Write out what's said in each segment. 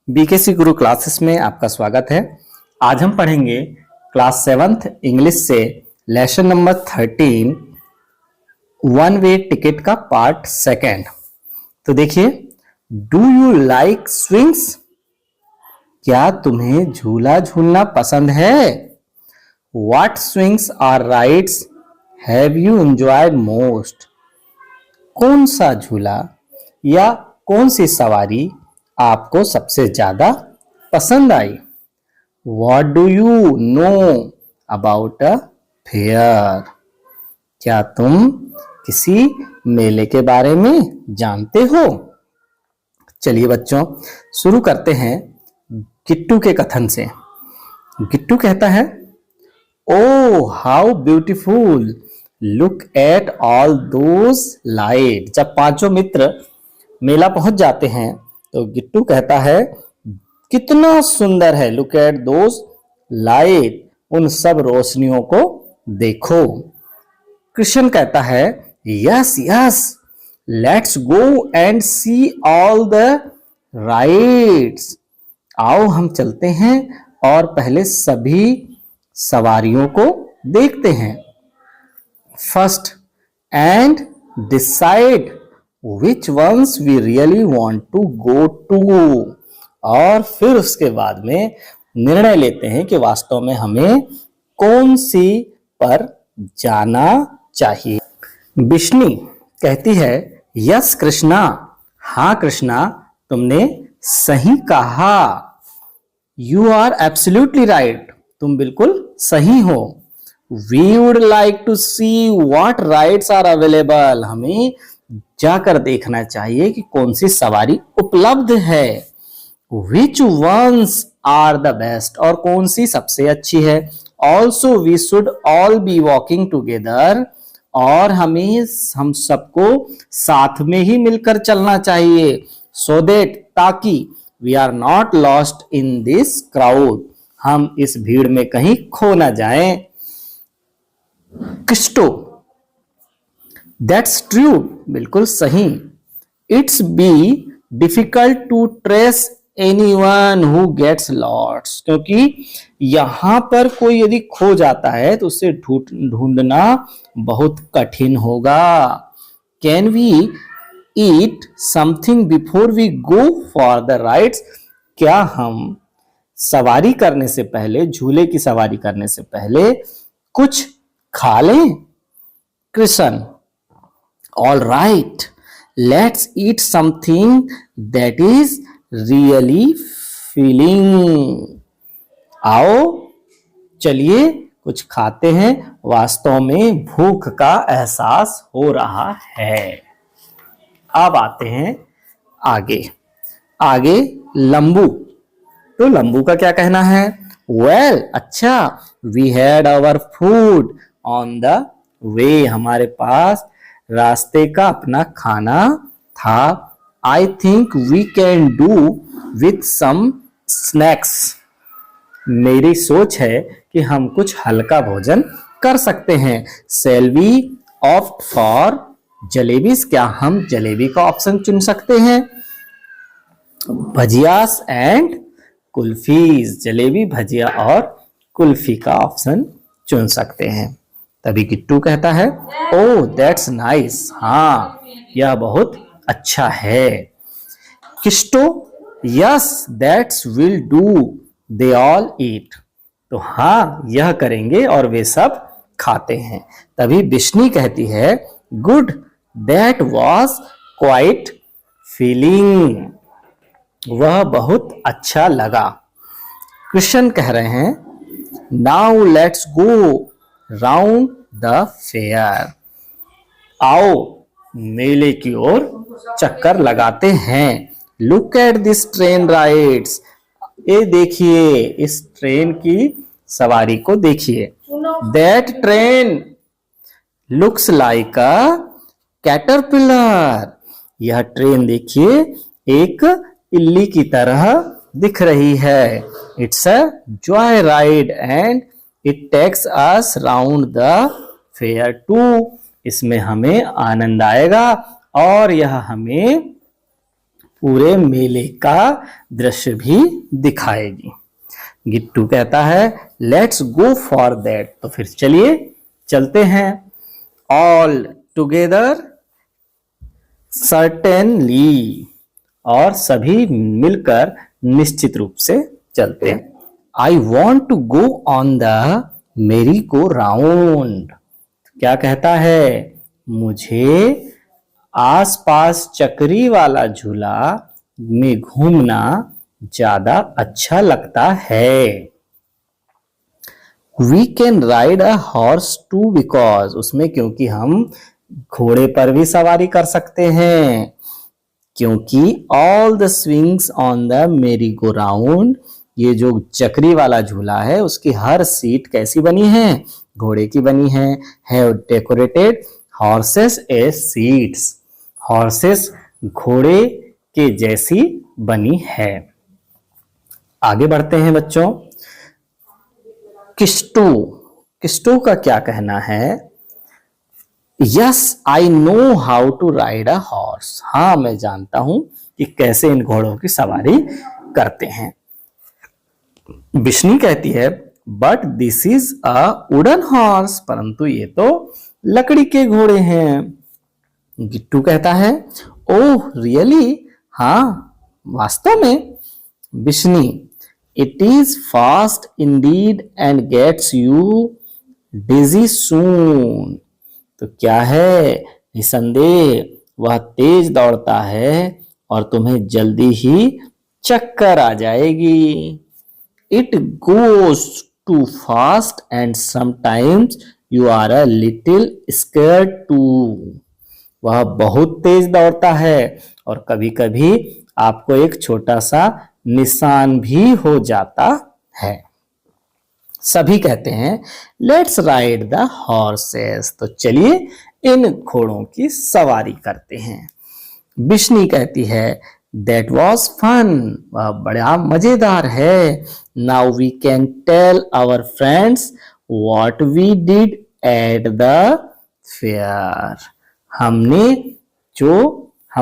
BKC गुरु classes में आपका स्वागत है। आज हम पढ़ेंगे क्लास 7th इंग्लिश से lesson number 13 one way ticket का पार्ट सेकंड। तो देखिए, डू यू लाइक स्विंग्स? क्या तुम्हें झूला झूलना पसंद है? What swings are rides have you enjoyed most? कौन सा झूला या कौन सी सवारी आपको सबसे ज्यादा पसंद आई? What do you know about a fair? क्या तुम किसी मेले के बारे में जानते हो? चलिए बच्चों, शुरू करते हैं गिट्टू के कथन से। गिट्टू कहता है, oh how beautiful, look at all those light. जब पांचों मित्र मेला पहुंच जाते हैं तो गिट्टू कहता है, कितना सुंदर है, लुक एट दोज लाइट, उन सब रोशनियों को देखो। कृष्ण कहता है, yes yes, let's go and see all the rides. आओ हम चलते हैं और पहले सभी सवारियों को देखते हैं। First and decide which ones we really want to go to। और फिर उसके बाद में निर्णय लेते हैं कि वास्तव में हमें कौन सी पर जाना चाहिए। बिश्नी कहती है, यस कृष्णा, हाँ कृष्णा, तुमने सही कहा। यू आर एब्सोल्युटली राइट, तुम बिल्कुल सही हो। We would like to see what rides are available, हमें जाकर देखना चाहिए कि कौन सी सवारी उपलब्ध है। Which ones are the best, और कौन सी सबसे अच्छी है। Also we should all be walking together, और हम सबको साथ में ही मिलकर चलना चाहिए। So that, ताकि we are not lost in this crowd, हम इस भीड़ में कहीं खो ना जाएं। किस्टो, दैट्स ट्रू, बिल्कुल सही। It's be difficult to trace anyone who gets lost, क्योंकि यहां पर कोई यदि खो जाता है तो उसे ढूंढना बहुत कठिन होगा। Can we eat something before we go for the rides? क्या हम सवारी करने से पहले, झूले की सवारी करने से पहले कुछ खा लें? Krishna, all right, let's eat something that is really filling। आओ चलिए कुछ खाते हैं, वास्तव में भूख का एहसास हो रहा है। अब आते हैं आगे लंबू। तो लंबू का क्या कहना है? well, अच्छा, we had our food on the way, हमारे पास रास्ते का अपना खाना था। I think we can do with some snacks, मेरी सोच है कि हम कुछ हल्का भोजन कर सकते हैं। Shall we opt for jalebis, क्या हम जलेबी का ऑप्शन चुन सकते हैं? भजियास एंड कुल्फीज, जलेबी, भजिया और कुल्फी का ऑप्शन चुन सकते हैं। तभी किट्टू कहता है, ओह दैट्स नाइस, हाँ यह बहुत अच्छा है। Kisto, yes that's will do, they all eat, तो हाँ यह करेंगे और वे सब खाते हैं। तभी बिश्नी कहती है, good, that was quite feeling, वह बहुत अच्छा लगा। कृष्ण कह रहे हैं, now let's go round the fair, आओ मेले की ओर चक्कर लगाते हैं। Look at this train rides, ये देखिए, इस ट्रेन की सवारी को देखिए। That train looks like a caterpillar, यह ट्रेन देखिए एक इल्ली की तरह दिख रही है। It's a joy ride and it takes us round the fair to, इसमें हमें आनंद आएगा और यह हमें पूरे मेले का दृश्य भी दिखाएगी। गिट्टू कहता है लेट्स गो फॉर दैट, तो फिर चलिए चलते हैं। ऑल टुगेदर सर्टेनली, और सभी मिलकर निश्चित रूप से चलते हैं। I want to go on the merry go round, क्या कहता है, मुझे आसपास चक्री वाला झूला में घूमना ज्यादा अच्छा लगता है। We can ride a horse too, because, उसमें क्योंकि हम घोड़े पर भी सवारी कर सकते हैं, क्योंकि all the swings on the merry go round, ये जो चक्री वाला झूला है उसकी हर सीट कैसी बनी है, घोड़े की बनी है। Have decorated horses as seats, horses घोड़े के जैसी बनी है। आगे बढ़ते हैं बच्चों। किस्टू, किस्टू का क्या कहना है, yes I know how to ride a horse, हाँ मैं जानता हूं कि कैसे इन घोड़ों की सवारी करते हैं। बिश्नी कहती है but this is a wooden horse, परंतु ये तो लकड़ी के घोड़े हैं। गिट्टू कहता है ओह रियली, हाँ वास्तव में। Bishni it is fast indeed and gets you dizzy soon, तो क्या है, निसंदेह वह तेज दौड़ता है और तुम्हें जल्दी ही चक्कर आ जाएगी। It goes too fast and sometimes you are a little scared too, वह बहुत तेज दौड़ता है और कभी कभी आपको एक छोटा सा निशान भी हो जाता है। सभी कहते हैं लेट्स राइड द हॉर्सेस, तो चलिए इन घोड़ों की सवारी करते हैं। बिश्नी कहती है दैट वॉज फन, वह बड़ा मजेदार है। Now we can tell our friends what we did at the fair, हम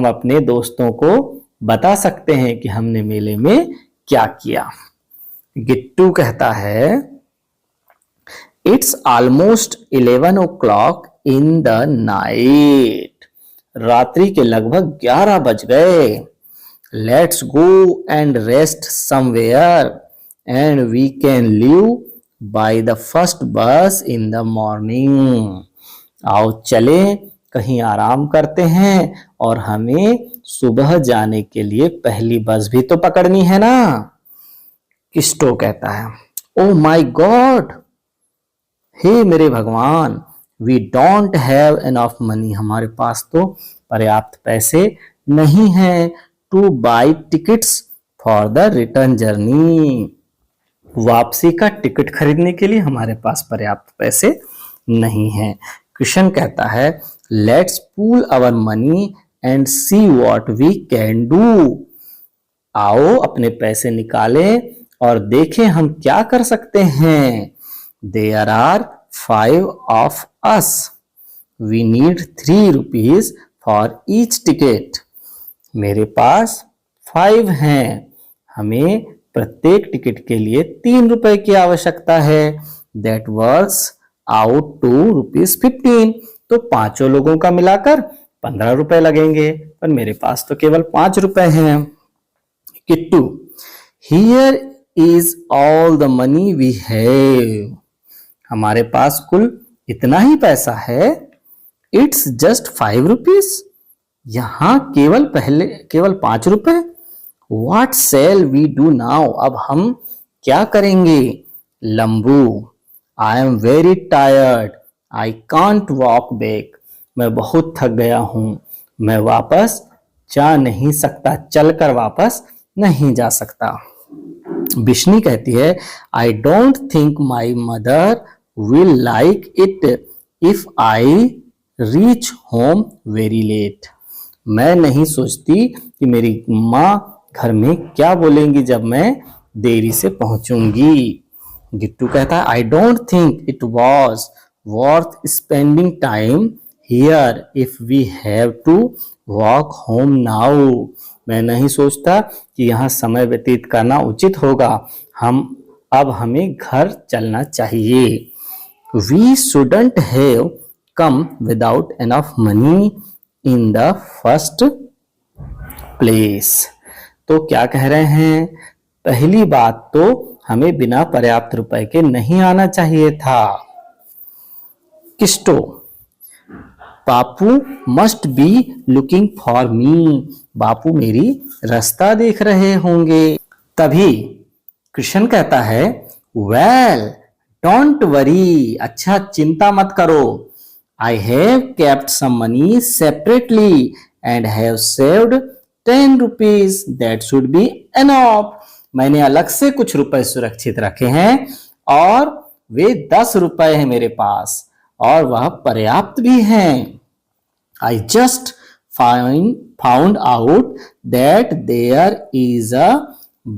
अपने दोस्तों को बता सकते हैं कि हमने मेले में क्या किया। गिट्टू कहता है it's almost 11 o'clock in the night, रात्रि के लगभग 11 बज गए। Let's go and rest somewhere and we can leave by the first bus in the morning, आओ चले कहीं आराम करते हैं और हमें सुबह जाने के लिए पहली बस भी तो पकड़नी है ना। किस्टो कहता है ओ माई गॉड, हे मेरे भगवान, we don't have enough money, हमारे पास तो पर्याप्त पैसे नहीं हैं to buy tickets for the return journey, वापसी का टिकट खरीदने के लिए हमारे पास पर्याप्त पैसे नहीं हैं। कृष्ण कहता है let's pool our money and see what we can do, आओ अपने पैसे निकालें और देखें हम क्या कर सकते हैं। There are 5 of us. We need 3 rupees for each ticket. मेरे पास 5 हैं, हमें प्रत्येक टिकट के लिए 3 रुपए की आवश्यकता है। That works out to ₹15. तो पांचों लोगों का मिलाकर 15 रुपए लगेंगे, पर मेरे पास तो केवल 5 रुपए हैं। Kittu Here is all the money we have. हमारे पास कुल इतना ही पैसा है। इट्स जस्ट 5 रुपीज, यहां केवल 5 रुपए। What shall we do now? अब हम क्या करेंगे। लंबू I am very tired. I can't walk back. मैं बहुत थक गया हूं, मैं वापस जा नहीं सकता, चलकर वापस नहीं जा सकता। बिश्नी कहती है I don't think my mother will like it if I reach home very late. मैं नहीं सोचती कि मेरी माँ घर में क्या बोलेंगी जब मैं देरी से पहुंचूंगी। गिट्टू कहता है I don't think it was worth spending time here if we have to walk home now. मैं नहीं सोचता कि यहाँ समय व्यतीत करना उचित होगा। अब हमें घर चलना चाहिए। We shouldn't have come without enough money in the first place। तो क्या कह रहे हैं? पहली बात तो हमें बिना पर्याप्त रुपए के नहीं आना चाहिए था। Kisto, Bapu must be looking for me. Bapu मेरी रास्ता देख रहे होंगे। तभी कृष्ण कहता है, वेल डोंट वरी। अच्छा, चिंता मत करो। I have kept some money separately and have saved 10 rupees. That should be enough. मैंने अलग से कुछ रुपए सुरक्षित रखे हैं और वे 10 रुपए हैं मेरे पास और वह पर्याप्त भी हैं। I just found out that there is a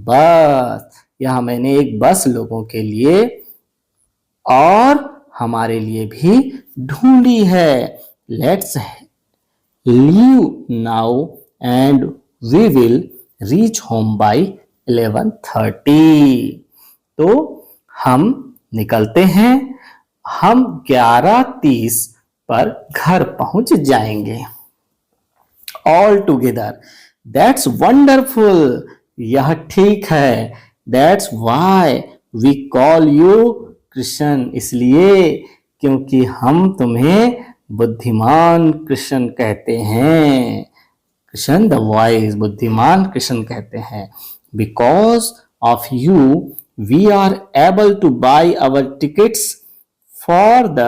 bus। यह मैंने एक बस लोगों के लिए और हमारे लिए भी ढूंढी है। Let's leave now and we will reach home by 11:30। तो हम निकलते हैं। हम 11:30 पर घर पहुंच जाएंगे। All together, that's wonderful. यह ठीक है। That's why we call you Krishna. इसलिए क्योंकि हम तुम्हें बुद्धिमान कृष्ण कहते हैं। कृष्ण द वाइज, बुद्धिमान कृष्ण कहते हैं। Because of you we are able to buy our tickets for the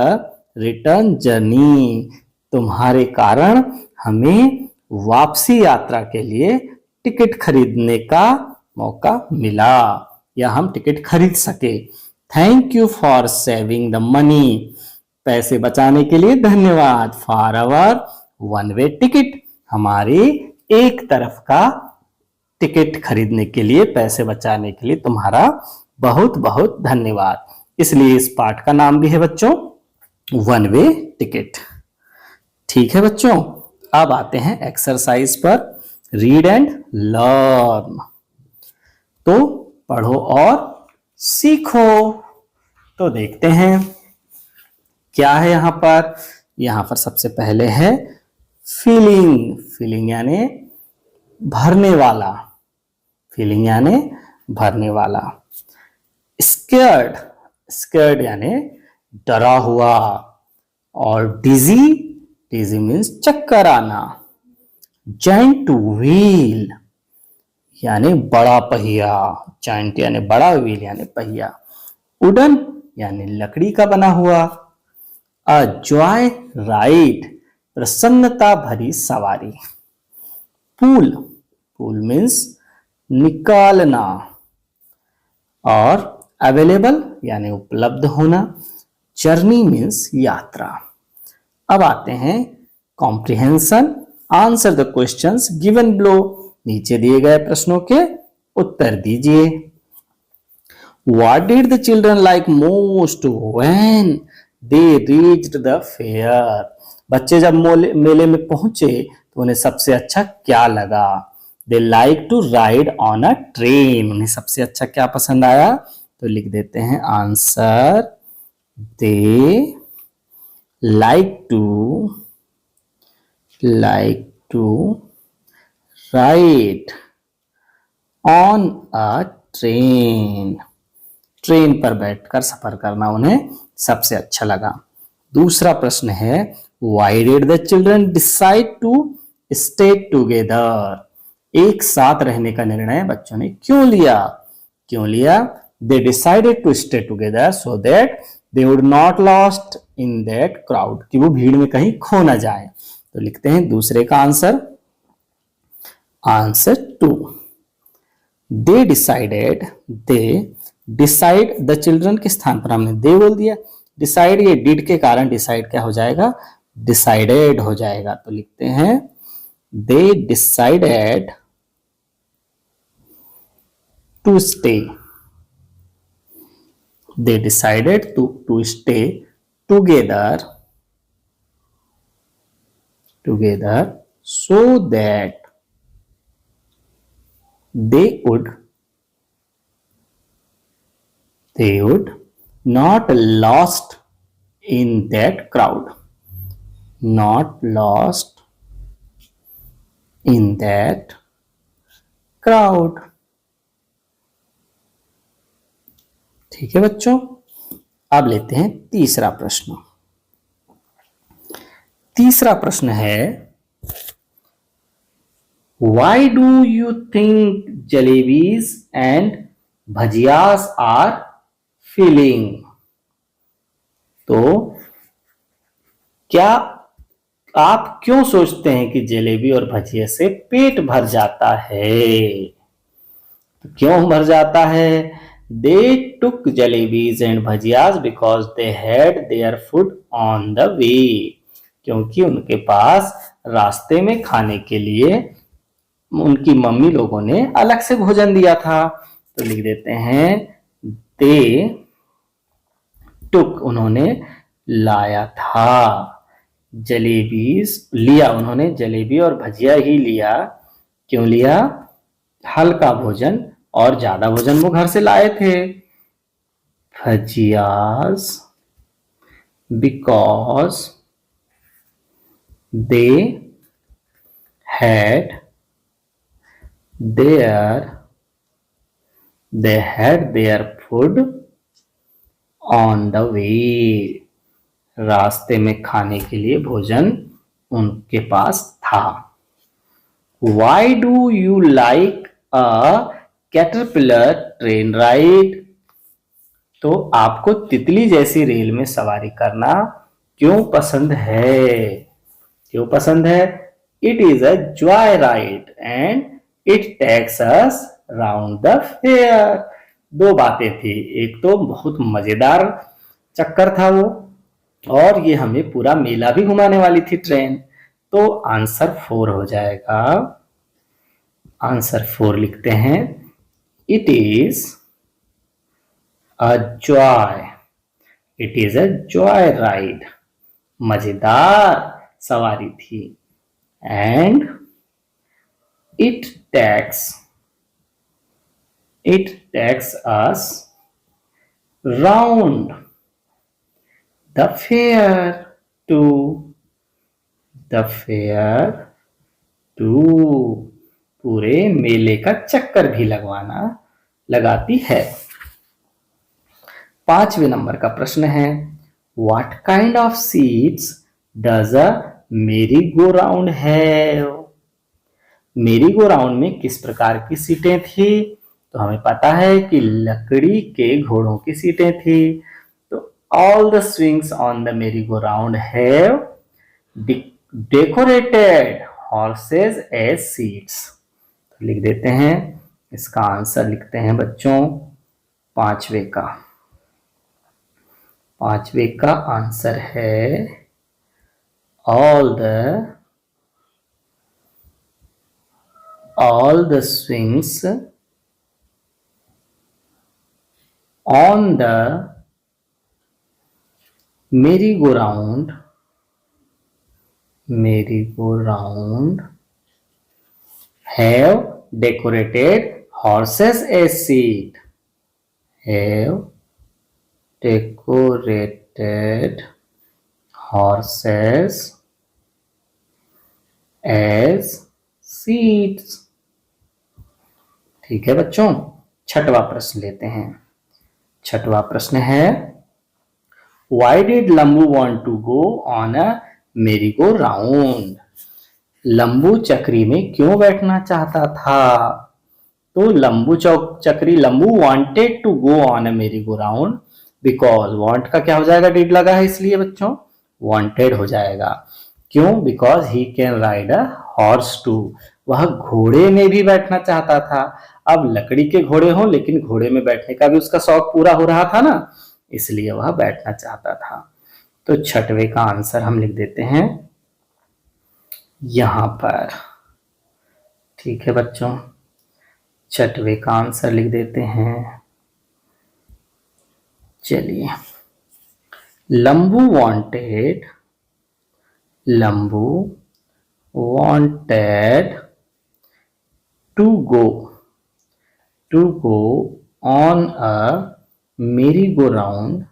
return journey. तुम्हारे कारण हमें वापसी यात्रा के लिए टिकट खरीदने का मौका मिला या हम टिकट खरीद सके। Thank you for saving the money. पैसे बचाने के लिए धन्यवाद। For hour one way ticket, हमारी एक तरफ का टिकट खरीदने के लिए, पैसे बचाने के लिए तुम्हारा बहुत बहुत धन्यवाद। इसलिए इस पाठ का नाम भी है बच्चों वन वे टिकट। ठीक है बच्चों, अब आते हैं एक्सरसाइज पर। Read and learn. तो पढ़ो और सीखो। तो देखते हैं क्या है यहां पर। यहां पर सबसे पहले है फीलिंग। फीलिंग यानी भरने वाला। फीलिंग यानी भरने वाला। स्कैर्ड, स्कैर्ड यानी डरा हुआ। और डिजी, डिजी मीन्स चक्कर आना। जाइंट व्हील यानी बड़ा पहिया। जाइंट यानी बड़ा, व्हील यानी पहिया। वुडन यानी लकड़ी का बना हुआ। अ जॉय राइड, प्रसन्नता भरी सवारी। पूल, पूल मीन्स निकालना। और अवेलेबल यानी उपलब्ध होना। जर्नी मीन्स यात्रा। अब आते हैं comprehension. Answer the questions given below. नीचे दिए गए प्रश्नों के उत्तर दीजिए। What did the children like most when they reached the fair? बच्चे जब मेले में पहुंचे तो उन्हें सबसे अच्छा क्या लगा? They like to ride on a train। उन्हें सबसे अच्छा क्या पसंद आया? तो लिख देते हैं answer, they like to ride on a train। Train पर बैठकर सफर करना उन्हें सबसे अच्छा लगा। दूसरा प्रश्न है, why did the children decide to stay together? एक साथ रहने का निर्णय बच्चों ने क्यों लिया? क्यों लिया? They decided to stay together so that they would not lost in that crowd। कि वो भीड़ में कहीं खो ना जाए। तो लिखते हैं दूसरे का answer, answer 2। They decided, they decide the children के स्थान पर हमने दे बोल दिया। डिसाइड, ये डिड के कारण डिसाइड क्या हो जाएगा? डिसाइडेड हो जाएगा। तो लिखते हैं they decided to stay. They decided to stay together so that they would not lost in that crowd, not lost in that crowd। ठीक है बच्चों, अब लेते हैं तीसरा प्रश्न। तीसरा प्रश्न है, why do you think jalebis and bhajiyas are filling? तो क्या आप क्यों सोचते हैं कि जलेबी और भजिया से पेट भर जाता है? तो क्यों भर जाता है? They took jalebis and bhajiyas because they had their food on the way। क्योंकि उनके पास रास्ते में खाने के लिए उनकी मम्मी लोगों ने अलग से भोजन दिया था। तो लिख देते हैं दे टुक, उन्होंने लाया था, जलेबीज लिया, उन्होंने जलेबी और भजिया ही लिया। क्यों लिया? हल्का भोजन और ज्यादा भोजन वो घर से लाए थे। Bhajias because they had their food on the way। रास्ते में खाने के लिए भोजन उनके पास था। Why do you like a caterpillar train ride? तो आपको तितली जैसी रेल में सवारी करना क्यों पसंद है? क्यों पसंद है? It is a joy ride and it takes us round the fair। दो बातें थी, एक तो बहुत मजेदार चक्कर था वो, और ये हमें पूरा मेला भी घुमाने वाली थी ट्रेन। तो आंसर 4 हो जाएगा। आंसर 4 लिखते हैं, it is a joy. It is a joy ride, मजेदार सवारी थी। And it takes us round the fair to पूरे मेले का चक्कर भी लगाती है। 5वें नंबर का प्रश्न है, What kind of seats does a merry-go-round have? merry-go-round में किस प्रकार की सीटें थी? तो हमें पता है कि लकड़ी के घोड़ों की सीटें थी। तो all the swings on the merry-go-round have decorated horses as seats। तो लिख देते हैं, इसका आंसर लिखते हैं बच्चों 5वें का। 5वें का आंसर है all the swings on the merry-go-round have decorated horses as seat। have decorated horses as seats। ठीक है बच्चों, 6वां प्रश्न लेते हैं। 6वां प्रश्न है, Why did Lambu want to go on a merry-go-round? लंबू चक्री में क्यों बैठना चाहता था? तो लंबू wanted to go on a merry-go-round because want का क्या हो जाएगा? did लगा है इसलिए बच्चों wanted हो जाएगा। क्यों? because he can ride a horse too। वह घोड़े में भी बैठना चाहता था। अब लकड़ी के घोड़े हों, लेकिन घोड़े में बैठने का भी उसका शौक पूरा हो रहा था ना, इसलिए वह बैठना चाहता था। तो 6वें का आंसर हम लिख देते हैं यहां पर। ठीक है बच्चों, 6वें का आंसर लिख देते हैं। चलिए, लंबू wanted to go to go on a merry-go-round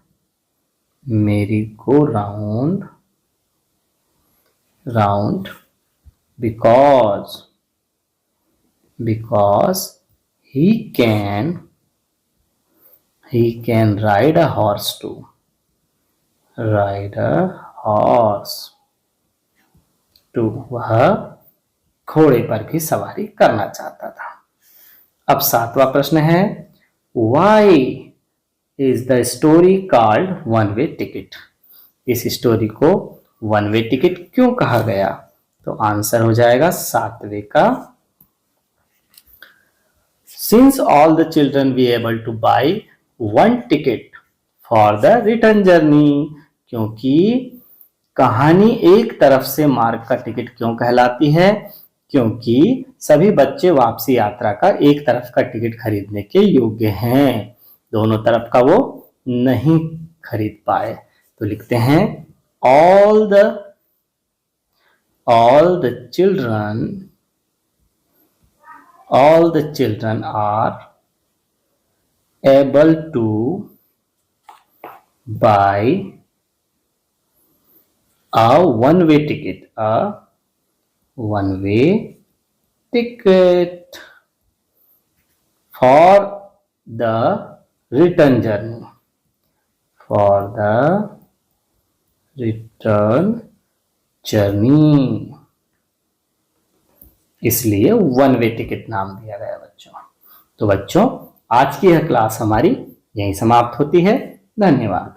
because he can ride a horse too. वह घोड़े पर भी सवारी करना चाहता था। अब 7वां प्रश्न है, Why is the story called One Way Ticket? इस स्टोरी को वन वे टिकट क्यों कहा गया? तो आंसर हो जाएगा 7वें का, Since all the children were able to buy one ticket for the return journey, क्योंकि कहानी एक तरफ से मार्ग का टिकट क्यों कहलाती है? क्योंकि सभी बच्चे वापसी यात्रा का एक तरफ का टिकट खरीदने के योग्य हैं, दोनों तरफ का वो नहीं खरीद पाए। तो लिखते हैं all the children are able to buy a one-way ticket for the return journey, इसलिए वन वे टिकट नाम दिया गया बच्चों। तो बच्चों, आज की यह क्लास हमारी यहीं समाप्त होती है। धन्यवाद।